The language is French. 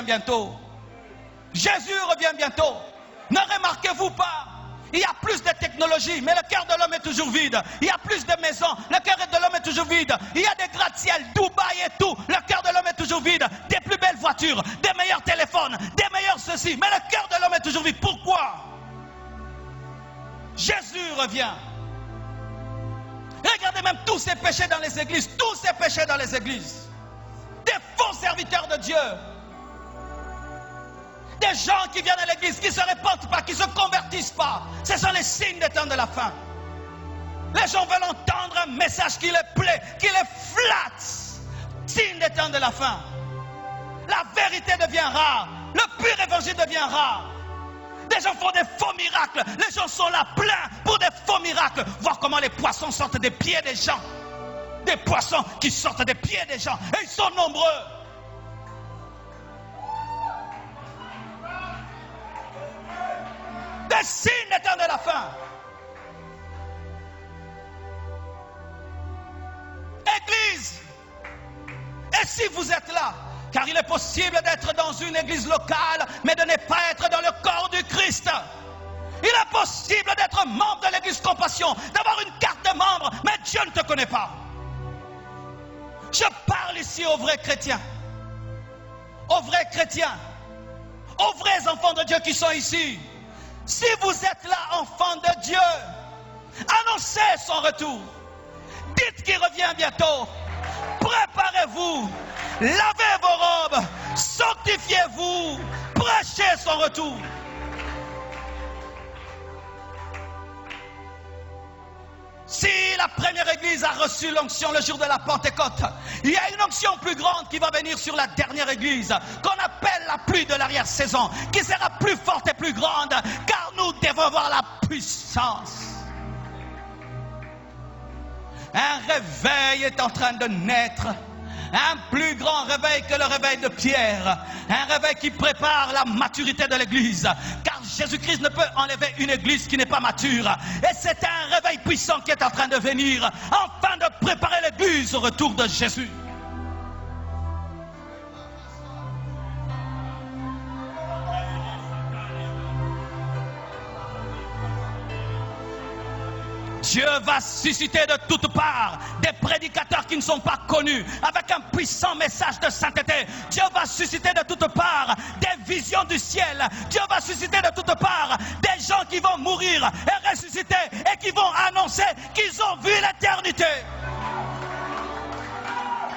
bientôt. Jésus revient bientôt. Ne remarquez-vous pas? Il y a plus de technologie, mais le cœur de l'homme est toujours vide. Il y a plus de maisons, le cœur de l'homme est toujours vide. Il y a des gratte-ciel, Dubaï et tout, le cœur de l'homme est toujours vide. Des plus belles voitures, des meilleurs téléphones, des meilleurs ceci, mais le cœur de l'homme est toujours vide. Pourquoi? Jésus revient. Regardez même tous ces péchés dans les églises, tous ces péchés dans les églises. Des faux serviteurs de Dieu. Des gens qui viennent à l'église, qui ne se répandent pas, qui ne se convertissent pas. Ce sont les signes des temps de la fin. Les gens veulent entendre un message qui les plaît, qui les flatte. Signe des temps de la fin. La vérité devient rare. Le pur évangile devient rare. Des gens font des faux miracles. Les gens sont là pleins pour des faux miracles. Voir comment les poissons sortent des pieds des gens. Des poissons qui sortent des pieds des gens. Et ils sont nombreux. Des signes des temps de la fin. Église. Et si vous êtes là, car il est possible d'être dans une église locale, mais de ne pas être dans le corps du Christ. Il est possible d'être membre de l'église Compassion, d'avoir une carte de membre, mais Dieu ne te connaît pas. Je parle ici aux vrais chrétiens. Aux vrais chrétiens. Aux vrais enfants de Dieu qui sont ici. Si vous êtes là, enfants de Dieu, annoncez son retour. Dites qu'il revient bientôt. Préparez-vous. Lavez vos robes. Sanctifiez-vous. Prêchez son retour. Si la première église a reçu l'onction le jour de la Pentecôte, il y a une onction plus grande qui va venir sur la dernière église, qu'on appelle la pluie de l'arrière-saison, qui sera plus forte et plus grande, car nous devons avoir la puissance. Un réveil est en train de naître. Un plus grand réveil que le réveil de Pierre. Un réveil qui prépare la maturité de l'église. Car Jésus-Christ ne peut enlever une église qui n'est pas mature. Et c'est un réveil puissant qui est en train de venir, afin de préparer l'église au retour de Jésus. Dieu va susciter de toutes parts des prédicateurs qui ne sont pas connus, avec un puissant message de sainteté. Dieu va susciter de toutes parts des visions du ciel. Dieu va susciter de toutes parts des gens qui vont mourir et ressusciter et qui vont annoncer qu'ils ont vu l'éternité.